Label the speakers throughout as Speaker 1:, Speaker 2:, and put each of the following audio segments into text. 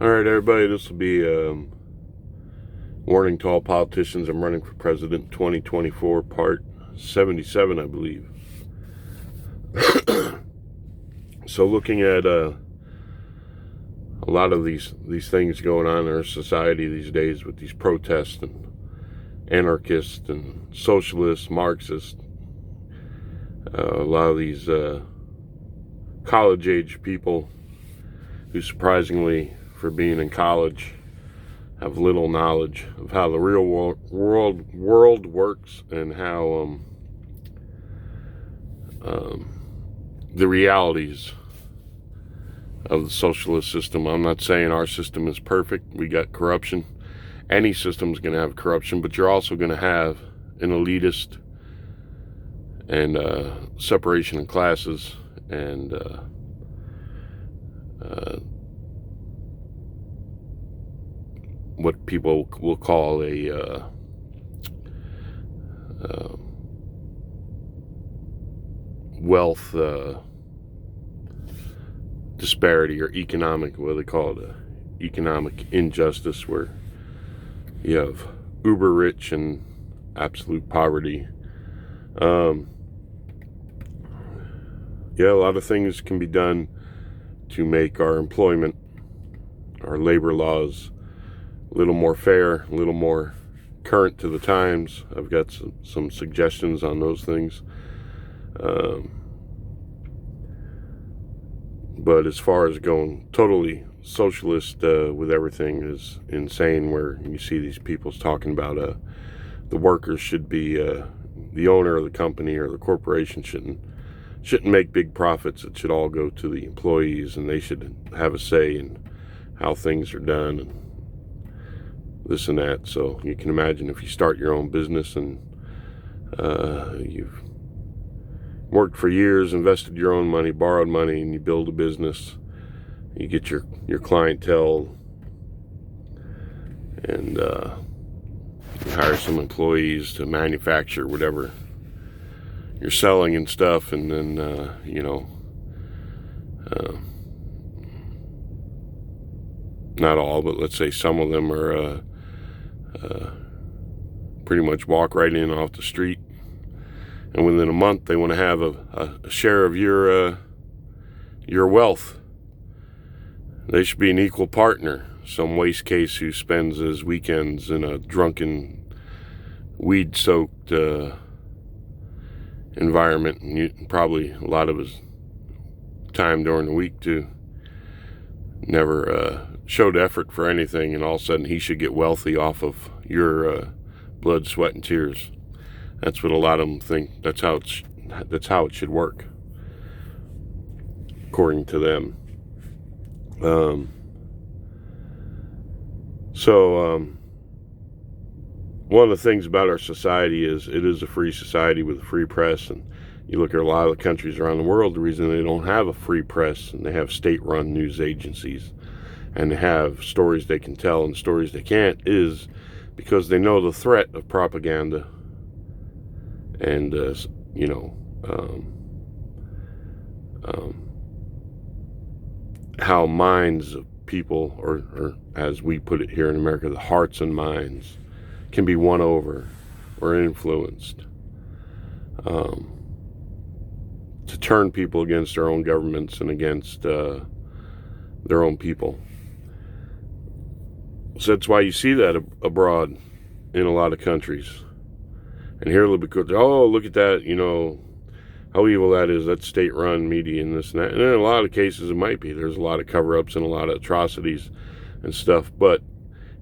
Speaker 1: All right, everybody, this will be warning to all politicians. I'm running for president 2024, part 77, I believe. So looking at a lot of these things going on in our society these days with these protests and anarchists and socialists, Marxists, a lot of these college-age people who surprisingly, for being in college, have little knowledge of how the real world works and how the realities of the socialist system. I'm not saying our system is perfect. We got corruption. Any system is going to have corruption, but you're also going to have an elitist and separation of classes and what people will call a wealth disparity, or economic, what they call it, economic injustice, where you have uber rich and absolute poverty. Yeah, a lot of things can be done to make our employment, our labor laws, a little more fair, a little more current to the times. I've got some suggestions on those things. But as far as going totally socialist with everything is insane, where you see these people talking about the workers should be the owner of the company, or the corporation shouldn't make big profits. It should all go to the employees, and they should have a say in how things are done and this and that. So you can imagine if you start your own business and you've worked for years, invested your own money, borrowed money, and you build a business, you get your clientele, and you hire some employees to manufacture whatever you're selling and stuff, and then not all, but let's say some of them are pretty much walk right in off the street, and within a month they want to have a share of your wealth. They should be an equal partner. Some waste case who spends his weekends in a drunken, weed-soaked environment, and probably a lot of his time during the week too, never showed effort for anything, and all of a sudden he should get wealthy off of your blood, sweat, and tears. That's what a lot of them think. That's how it should work, according to them. One of the things about our society is it is a free society with a free press, and you look at a lot of the countries around the world, the reason they don't have a free press and they have state-run news agencies and they have stories they can tell and stories they can't is because they know the threat of propaganda and how minds of people, or as we put it here in America, the hearts and minds, can be won over or influenced to turn people against their own governments and against their own people. So that's why you see that abroad in a lot of countries. And here, because, oh, look at that, how evil that is. That's state-run media and this and that. And in a lot of cases, it might be. There's a lot of cover-ups and a lot of atrocities and stuff. But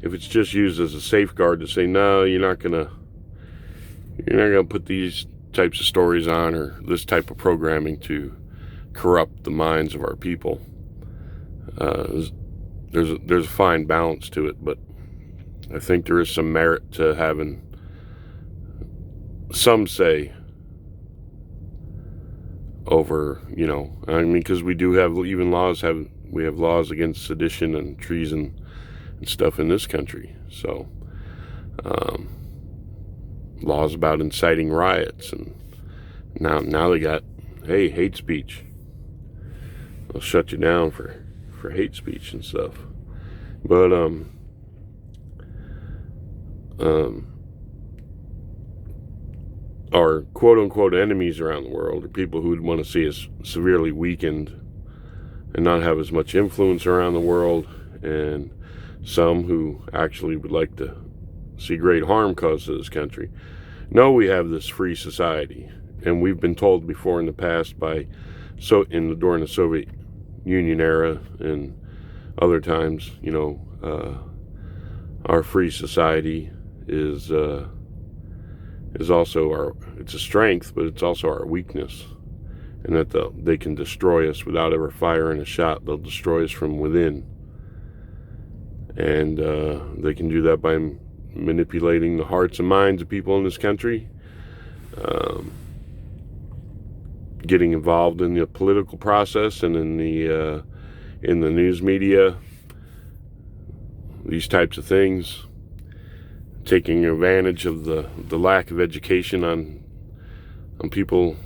Speaker 1: if it's just used as a safeguard to say, no, you're not gonna put these types of stories on, or this type of programming to corrupt the minds of our people, there's a fine balance to it. But I think there is some merit to having some say over, because we do have even laws. We have laws against sedition and treason and stuff in this country. So laws about inciting riots, and now they got, hey, hate speech. They'll shut you down for hate speech and stuff. But um, our quote-unquote enemies around the world are people who would want to see us severely weakened and not have as much influence around the world, and some who actually would like to see great harm caused to this country. No, we have this free society, and we've been told before in the past during the Soviet Union era and other times, our free society is also it's a strength, but it's also our weakness, and that they can destroy us without ever firing a shot. They'll destroy us from within, and they can do that by manipulating the hearts and minds of people in this country, getting involved in the political process and in the news media, these types of things, taking advantage of the lack of education on people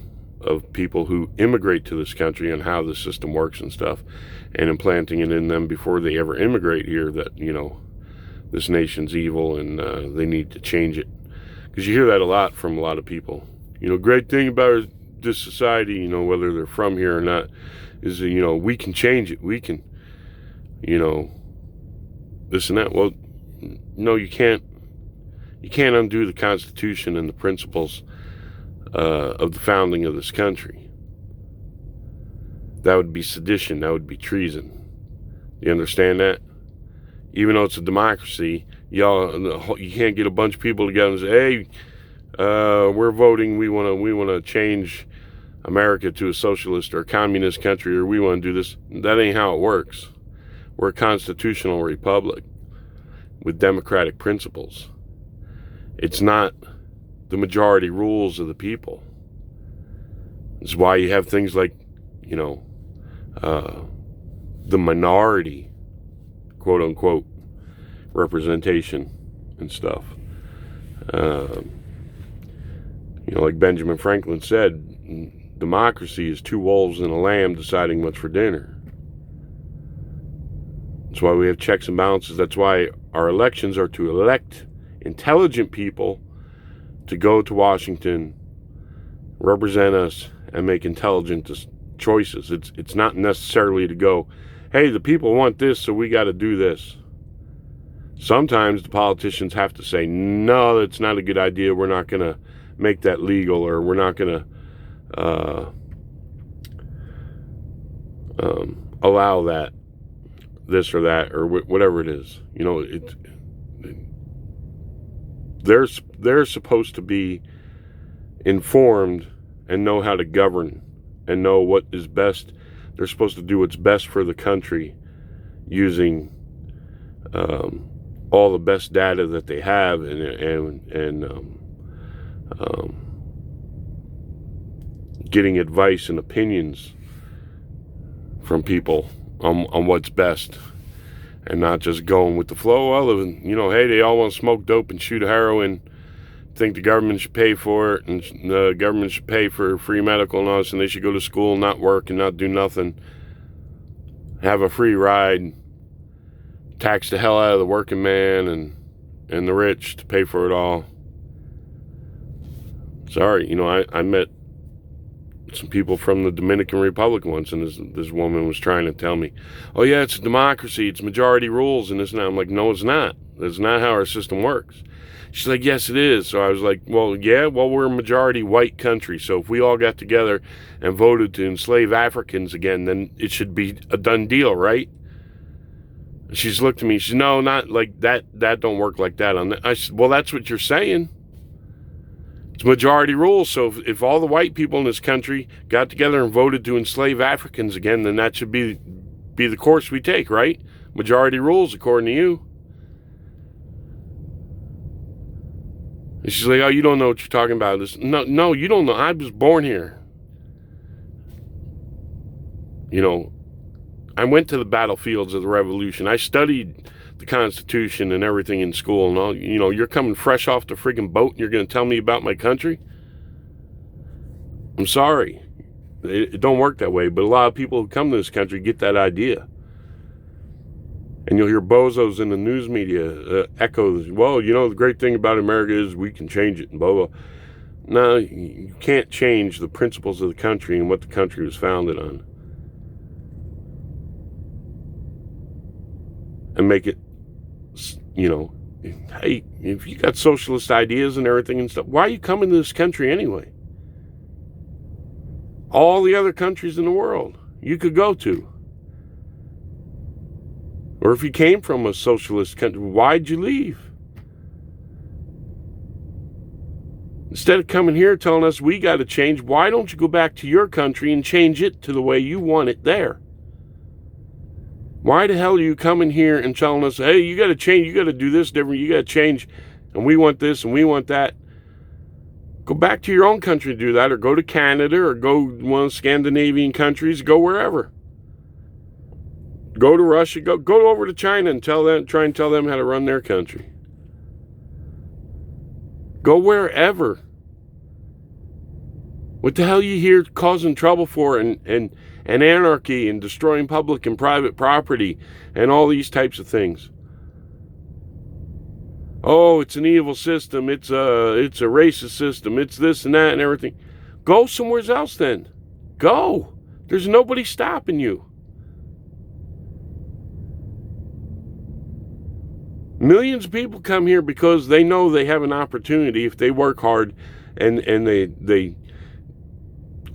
Speaker 1: who immigrate to this country and how the system works and stuff, and implanting it in them before they ever immigrate here that this nation's evil and they need to change it. Because you hear that a lot from a lot of people. Great thing about this society, whether they're from here or not, is that, we can change it. We can, this and that. Well, no, you can't. You can't undo the Constitution and the principles of the founding of this country. That would be sedition. That would be treason. You understand that? Even though it's a democracy, you can't get a bunch of people together and say, "Hey, we're voting. We want to change America to a socialist or a communist country, or we want to do this." That ain't how it works. We're a constitutional republic with democratic principles. It's not the majority rules of the people. It's why you have things like, the minority, quote unquote, representation and stuff. Like Benjamin Franklin said, democracy is two wolves and a lamb deciding what's for dinner. That's why we have checks and balances. That's why our elections are to elect intelligent people to go to Washington, represent us, and make intelligent choices. It's not necessarily to go, "Hey, the people want this, so we got to do this." Sometimes the politicians have to say, "No, that's not a good idea. We're not going to make that legal," or "We're not going to allow that, this or that," or whatever it is. They're supposed to be informed and know how to govern and know what is best. They're supposed to do what's best for the country using all the best data that they have and getting advice and opinions from people on what's best. And not just going with the flow. Well, hey, they all want to smoke dope and shoot heroin, think the government should pay for it, and the government should pay for free medical and all this, and they should go to school, not work, and not do nothing, have a free ride, tax the hell out of the working man and the rich to pay for it all. Sorry, I met some people from the Dominican Republic once, and this woman was trying to tell me, "Oh yeah, it's a democracy, it's majority rules," and this and that. I'm like, "No, it's not. That's not how our system works." She's like, "Yes, it is." So I was like, "Well, yeah, we're a majority white country, so if we all got together and voted to enslave Africans again, then it should be a done deal, right?" She's looked at me, she said, "No, not like that. That don't work like that." I said, "Well, that's what you're saying. It's majority rule, so if all the white people in this country got together and voted to enslave Africans again, then that should be the course we take, right? Majority rules, according to you." And she's like, "Oh, you don't know what you're talking about." No, you don't know. I was born here. I went to the battlefields of the Revolution. I studied the Constitution and everything in school and all. You're coming fresh off the friggin' boat and you're going to tell me about my country? I'm sorry. It don't work that way, but a lot of people who come to this country get that idea. And you'll hear bozos in the news media echo, well, the great thing about America is we can change it and blah, blah. No, you can't change the principles of the country and what the country was founded on. And make it, hey, if you got socialist ideas and everything and stuff, why are you coming to this country anyway? All the other countries in the world you could go to. Or if you came from a socialist country, why'd you leave? Instead of coming here telling us we got to change, why don't you go back to your country and change it to the way you want it there? Why the hell are you coming here and telling us, hey, you got to change, you got to do this different, you got to change, and we want this and we want that? Go back to your own country to do that, or go to Canada, or go to one of the Scandinavian countries, go wherever. Go to Russia, go over to China and try and tell them how to run their country. Go wherever. What the hell are you here causing trouble for and anarchy and destroying public and private property and all these types of things? Oh, it's an evil system. It's a racist system. It's this and that and everything. Go somewhere else then. Go. There's nobody stopping you. Millions of people come here because they know they have an opportunity if they work hard and they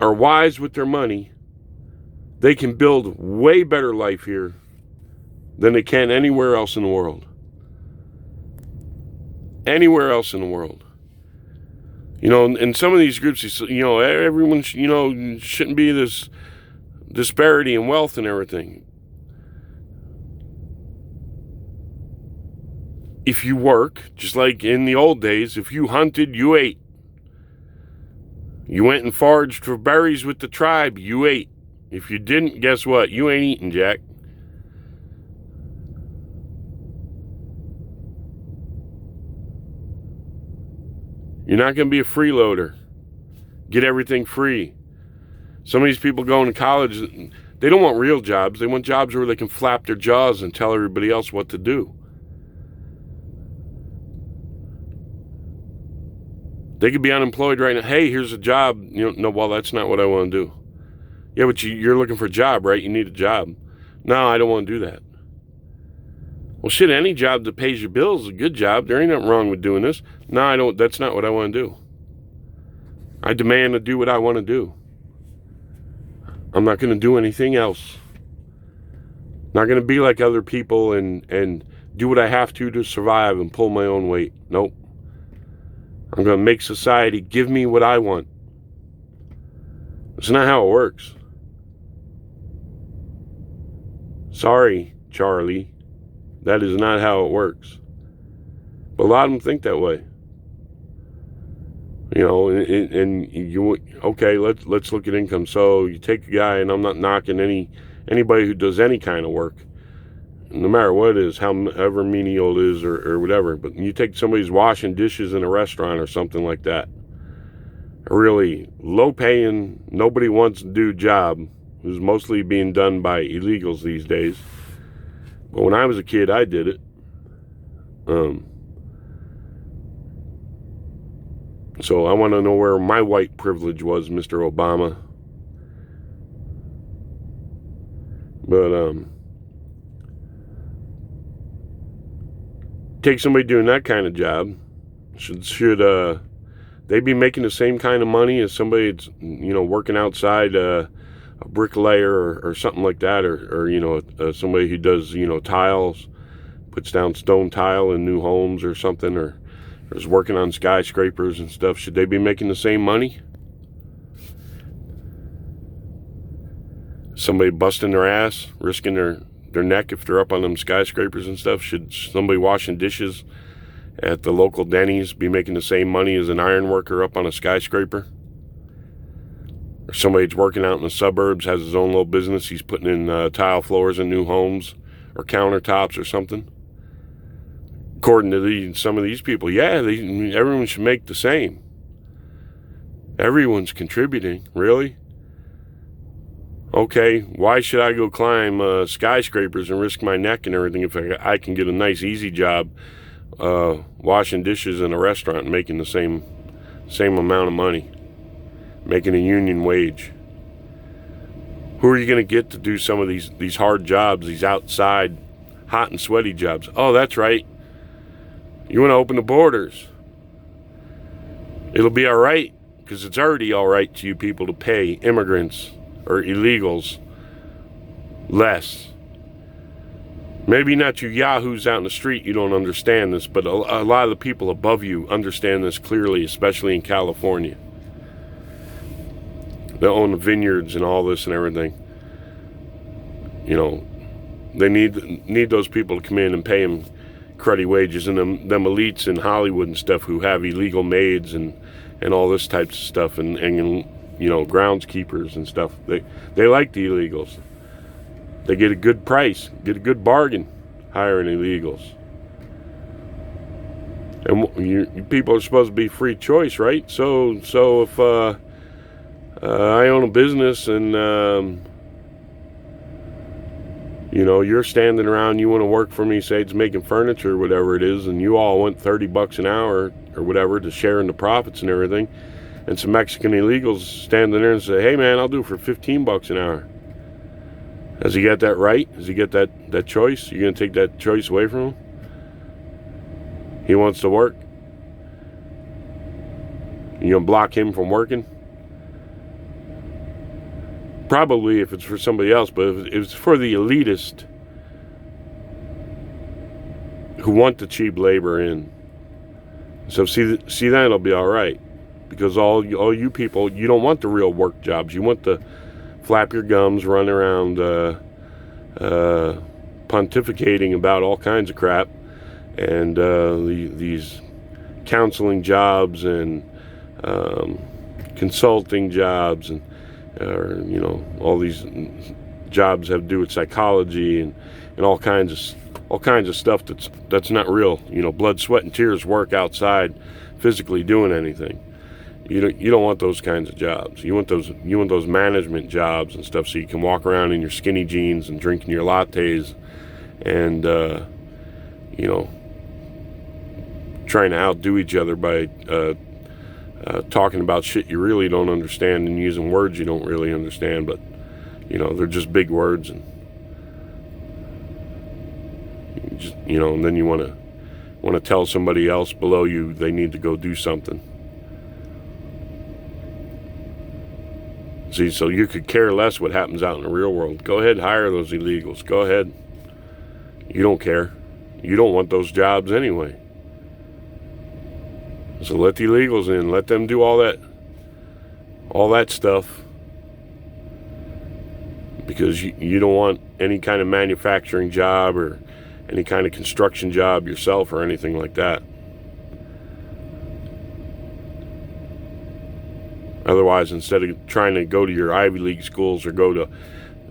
Speaker 1: are wise with their money. They can build way better life here than they can anywhere else in the world. Anywhere else in the world. In some of these groups, everyone, shouldn't be this disparity in wealth and everything. If you work, just like in the old days, if you hunted, you ate. You went and foraged for berries with the tribe, you ate. If you didn't, guess what? You ain't eating, Jack. You're not going to be a freeloader. Get everything free. Some of these people going to college, they don't want real jobs. They want jobs where they can flap their jaws and tell everybody else what to do. They could be unemployed right now. Hey, here's a job. No, well, that's not what I want to do. Yeah, but you're looking for a job, right? You need a job. No, I don't want to do that. Well, shit, any job that pays your bills is a good job. There ain't nothing wrong with doing this. No, I don't. That's not what I want to do. I demand to do what I want to do. I'm not going to do anything else. Not going to be like other people and do what I have to survive and pull my own weight. Nope. I'm going to make society give me what I want. That's not how it works. Sorry, Charlie. That is not how it works. But a lot of them think that way. Okay, let's look at income. So you take a guy, and I'm not knocking anybody who does any kind of work, no matter what it is, however menial it is or whatever. But you take somebody who's washing dishes in a restaurant or something like that, a really low-paying, nobody wants to do job, who's mostly being done by illegals these days. But when I was a kid, I did it. So I want to know where my white privilege was, Mr. Obama. But take somebody doing that kind of job. Should they be making the same kind of money as somebody that's working outside, a bricklayer or something like that, or somebody who does tiles, puts down stone tile in new homes or something, or is working on skyscrapers and stuff? Should they be making the same money? Somebody busting their ass, risking their neck if they're up on them skyscrapers and stuff? Should somebody washing dishes at the local Denny's be making the same money as an iron worker up on a skyscraper? Or somebody that's working out in the suburbs, has his own little business, he's putting in tile floors in new homes or countertops or something? According to some of these people, everyone should make the same. Everyone's contributing, really? Okay, why should I go climb skyscrapers and risk my neck and everything if I can get a nice easy job washing dishes in a restaurant and making the same amount of money, making a union wage? Who are you going to get to do some of these hard jobs, these outside hot and sweaty jobs? Oh, that's right. You want to open the borders. It'll be all right, because it's already all right to you people to pay immigrants or illegals less. Maybe not you yahoos out in the street, you don't understand this, but a lot of the people above you understand this clearly, especially in California. They own the vineyards and all this and everything. You know, they need those people to come in and pay them cruddy wages, and them elites in Hollywood and stuff who have illegal maids and all this types of stuff, and you know, groundskeepers and stuff. They like the illegals. They get a good price, get a good bargain hiring illegals. And you people are supposed to be free choice, right? So if I own a business and you know, you're standing around, you want to work for me, say it's making furniture or whatever it is, and you all want $30 an hour or whatever to share in the profits and everything, and some Mexican illegals standing there and say, hey man, I'll do it for $15 an hour. Has he got that right? Does he get that choice? You're going to take that choice away from him? He wants to work. You're going to block him from working? Probably if it's for somebody else, but if it's for the elitist who want the cheap labor in. So see that it'll be all right, because all you people, you don't want the real work jobs. You want the flap your gums, run around pontificating about all kinds of crap, and these counseling jobs and consulting jobs and you know, all these jobs have to do with psychology and all kinds of stuff that's not real. You know, blood, sweat, and tears work outside, physically doing anything. You don't want those kinds of jobs. You want those management jobs and stuff, so you can walk around in your skinny jeans and drinking your lattes, and you know, trying to outdo each other by talking about shit you really don't understand and using words you don't really understand, but you know, they're just big words, and you know, and then you want to tell somebody else below you they need to go do something. See, so you could care less what happens out in the real world. Go ahead, hire those illegals. Go ahead. You don't care. You don't want those jobs anyway. So let the illegals in. Let them do all that stuff. Because you don't want any kind of manufacturing job or any kind of construction job yourself or anything like that. Otherwise, instead of trying to go to your Ivy League schools or go to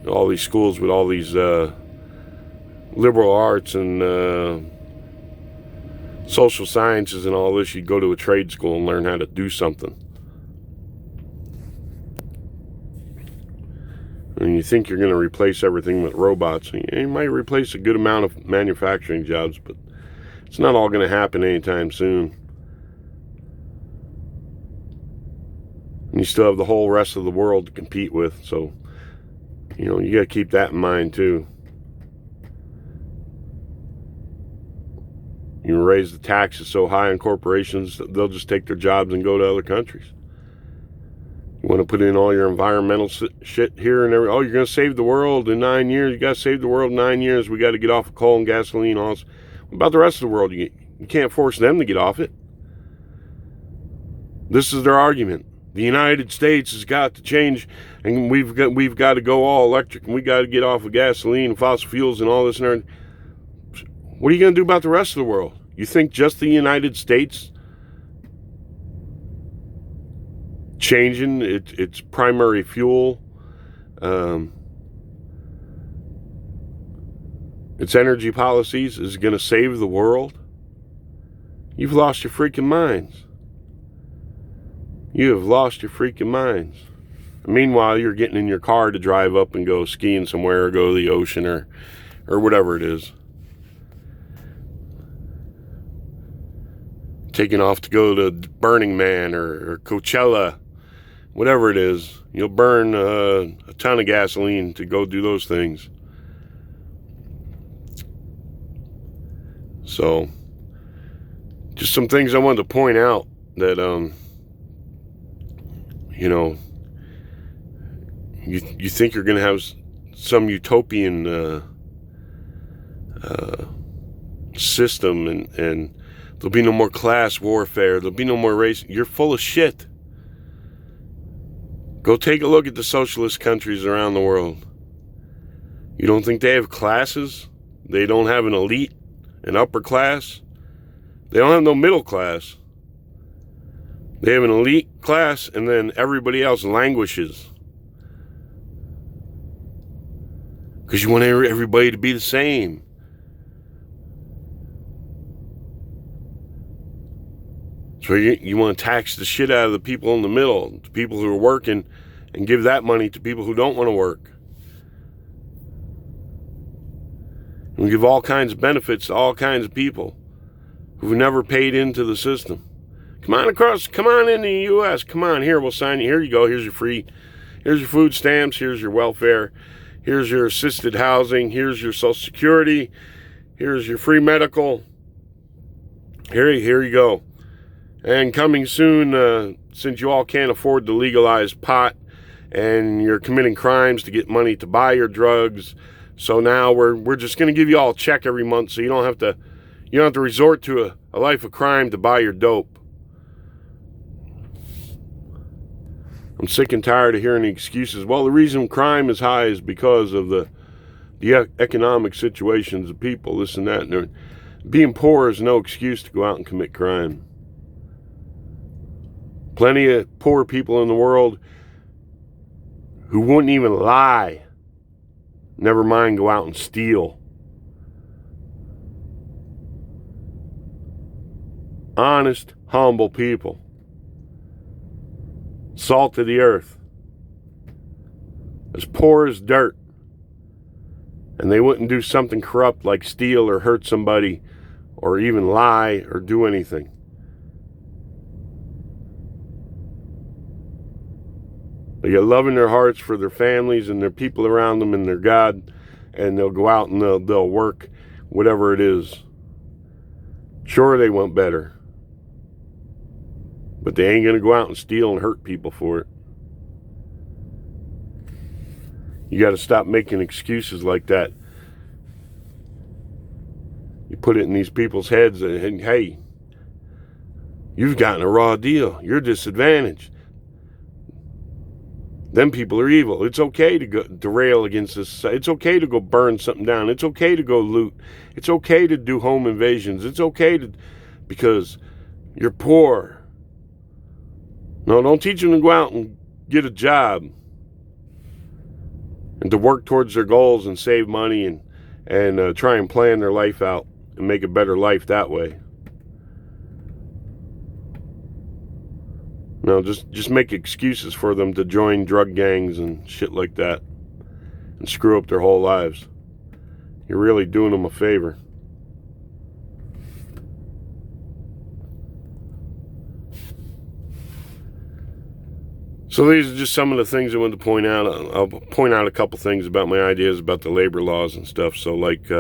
Speaker 1: all these schools with all these liberal arts and social sciences and all this, you go to a trade school and learn how to do something. And you think you're going to replace everything with robots. You might replace a good amount of manufacturing jobs, but it's not all going to happen anytime soon. And you still have the whole rest of the world to compete with, so you know, you got to keep that in mind too. You raise the taxes so high on corporations that they'll just take their jobs and go to other countries. You want to put in all your environmental shit here and every. Oh, you're going to save the world in 9 years. You got to save the world in 9 years. We got to get off of coal and gasoline. All this. What about the rest of the world? You can't force them to get off it. This is their argument. The United States has got to change, and we've got to go all electric, and we got to get off of gasoline and fossil fuels and all this and everything. What are you going to do about the rest of the world? You think just the United States changing its primary fuel, its energy policies is going to save the world? You've lost your freaking minds. You have lost your freaking minds. And meanwhile, you're getting in your car to drive up and go skiing somewhere, or go to the ocean, or whatever it is. Taking off to go to Burning Man or Coachella, whatever it is. You'll burn a ton of gasoline to go do those things. So, just some things I wanted to point out that, you know, you think you're going to have some utopian system, and there'll be no more class warfare, there'll be no more race. You're full of shit. Go take a look at the socialist countries around the world. You don't think they have classes? They don't have an elite, an upper class? They don't have no middle class. They have an elite class, and then everybody else languishes. Because you want everybody to be the same. So you want to tax the shit out of the people in the middle, the people who are working, and give that money to people who don't want to work. And we give all kinds of benefits to all kinds of people who've never paid into the system. Come on into the U.S. Come on, here, we'll sign you. Here you go. Here's your food stamps. Here's your welfare. Here's your assisted housing. Here's your Social Security. Here's your free medical. Here you go. And coming soon, since you all can't afford to legalize pot, and you're committing crimes to get money to buy your drugs, so now we're just going to give you all a check every month, so you don't have to resort to a life of crime to buy your dope. I'm sick and tired of hearing the excuses. Well, the reason crime is high is because of the economic situations of people, this and that. And being poor is no excuse to go out and commit crime. Plenty of poor people in the world who wouldn't even lie. Never mind go out and steal. Honest, humble people. Salt of the earth. As poor as dirt. And they wouldn't do something corrupt like steal or hurt somebody or even lie or do anything. They got love in their hearts for their families and their people around them and their God, and they'll go out and they'll work whatever it is. Sure, they want better, but they ain't gonna go out and steal and hurt people for it. You got to stop making excuses like that. You put it in these people's heads, and hey, you've gotten a raw deal. You're disadvantaged. Them people are evil. It's okay to go rail against this. It's okay to go burn something down. It's okay to go loot. It's okay to do home invasions. It's okay to, because you're poor. No, don't teach them to go out and get a job and to work towards their goals and save money and try and plan their life out and make a better life that way. No, just make excuses for them to join drug gangs and shit like that and screw up their whole lives. You're really doing them a favor. So these are just some of the things I wanted to point out. I'll point out a couple things about my ideas about the labor laws and stuff. So like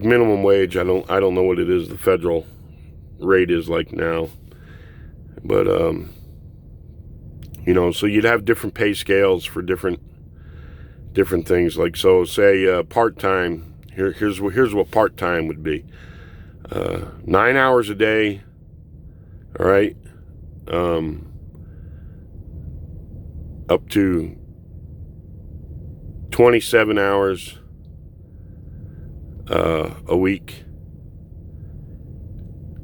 Speaker 1: minimum wage, I don't know what it is the federal rate is like now, but so you'd have different pay scales for different things. Like, so say part-time, here's what part-time would be. 9 hours a day, all right, up to 27 hours a week.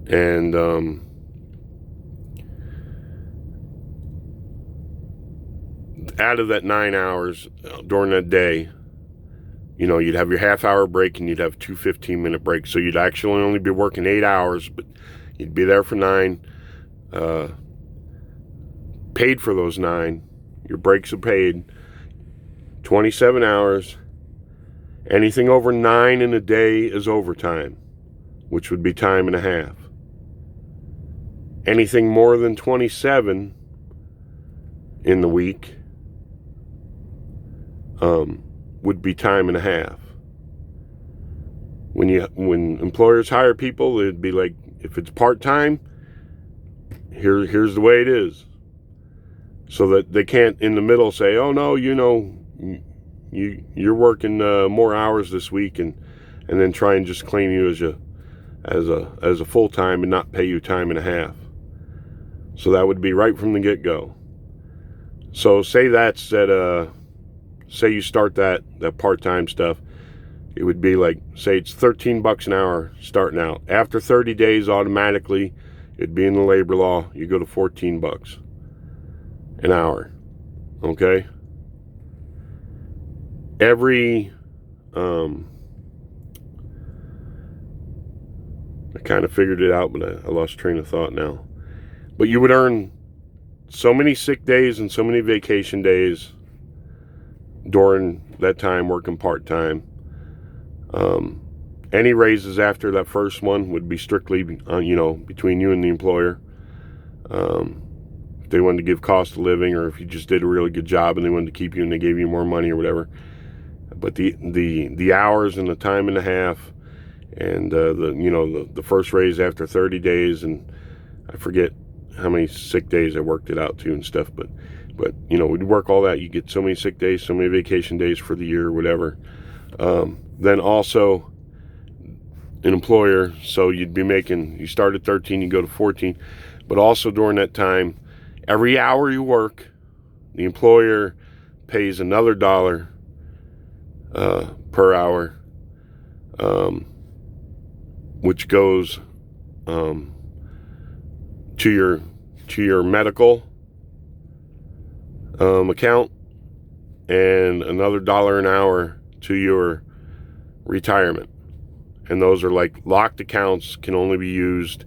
Speaker 1: And out of that 9 hours during that day, you'd have your half-hour break and you'd have 2 15-minute breaks. So you'd actually only be working 8 hours, but you'd be there for 9. paid for those 9. Your breaks are paid. 27 hours. Anything over 9 in a day is overtime, which would be time and a half. Anything more than 27 in the week would be time and a half. When employers hire people, it'd be like, if it's part-time, here's the way it is. So that they can't in the middle say, oh no, you're working more hours this week, and then try and just claim you as a full-time and not pay you time and a half. So that would be right from the get-go. So say you start that part-time stuff, it would be like, say it's $13 an hour starting out. After 30 days, automatically, it'd be in the labor law, you go to $14 an hour. Okay? I kind of figured it out, but I lost train of thought now. But you would earn so many sick days and so many vacation days during that time working part-time. Any raises after that first one would be strictly, between you and the employer. If they wanted to give cost of living, or if you just did a really good job and they wanted to keep you and they gave you more money or whatever. But the hours and the time and a half, and the first raise after 30 days, and I forget how many sick days I worked it out to and stuff, but we'd work all that. You get so many sick days, so many vacation days for the year or whatever. Then also an employer, so you start at 13, you go to 14, but also during that time, every hour you work, the employer pays another $1 per hour, which goes to your medical account, and another $1 an hour to your retirement. And those are like locked accounts, can only be used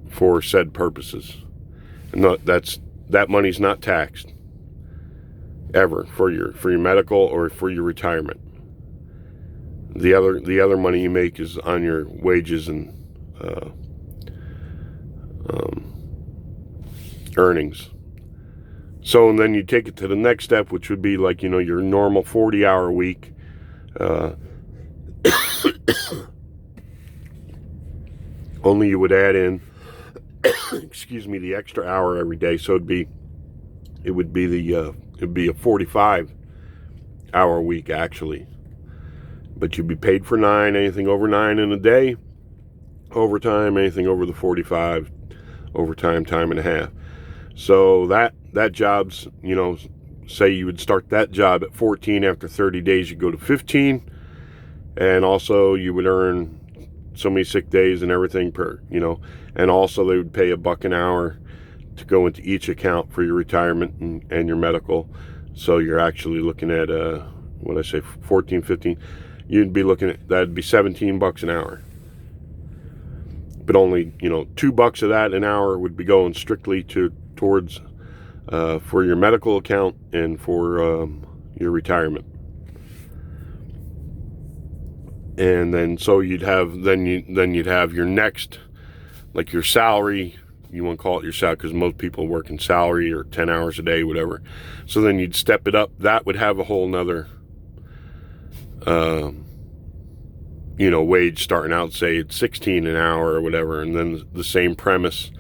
Speaker 1: for said purposes. And that money's not taxed ever for your medical or for your retirement. The other money you make is on your wages and earnings. So, and then you take it to the next step, which would be like, your normal 40-hour week. Only you would add in, the extra hour every day. So it would be a 45-hour week actually. But you'd be paid for 9, anything over 9 in a day. Overtime, anything over the 45, overtime, time and a half. So that job's, say you would start that job at 14, after 30 days you go to 15, and also you would earn so many sick days and everything and also they would pay $1 an hour to go into each account for your retirement and your medical. So you're actually looking at 14, 15, you'd be looking at, that'd be $17 an hour. But only, $2 of that an hour would be going strictly towards for your medical account and for your retirement. And then so you'd have your next, like your salary, you want to call it your salary, because most people work in salary or 10 hours a day, whatever. So then you'd step it up. That would have a whole nother wage starting out, say it's 16 an hour or whatever, and then the same premise.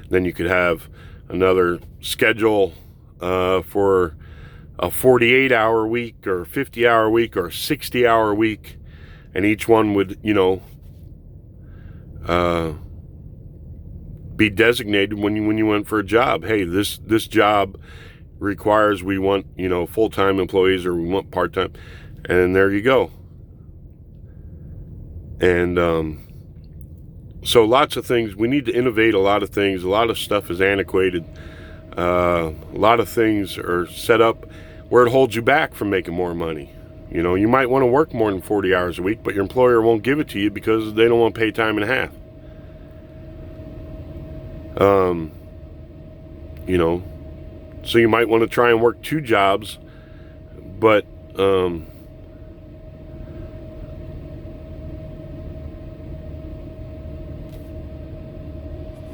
Speaker 1: Then you could have another schedule for a 48-hour week or 50-hour week or 60-hour week, and each one would be designated when you went for a job. Hey, this job requires, we want full-time employees, or we want part-time, and there you go. And so lots of things, we need to innovate a lot of things. A lot of stuff is antiquated. A lot of things are set up where it holds you back from making more money. You might want to work more than 40 hours a week, but your employer won't give it to you because they don't want to pay time and a half. you know, so you might want to try and work 2 jobs, but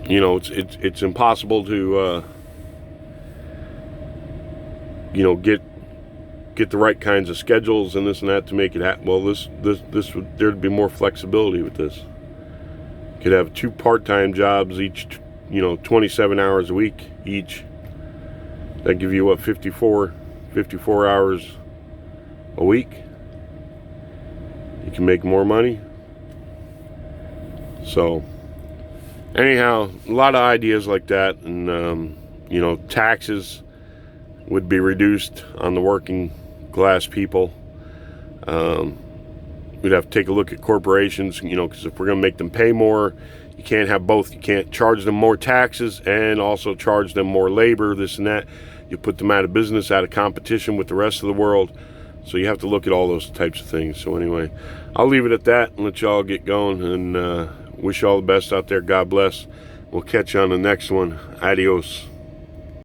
Speaker 1: you know, it's impossible to you know, get the right kinds of schedules and this and that to make it happen. Well, this would, there'd be more flexibility with this. You could have 2 part-time jobs each, you know, 27 hours a week each. That give you what, 54 hours a week. You can make more money. So anyhow, a lot of ideas like that, and you know, taxes would be reduced on the working class people. We'd have to take a look at corporations, you know, because if we're going to make them pay more, you can't have both. You can't charge them more taxes and also charge them more labor, this and that. You put them out of business, out of competition with the rest of the world. So you have to look at all those types of things. So anyway, I'll leave it at that and let y'all get going, and wish you all the best out there. God bless. We'll catch you on the next one. Adios.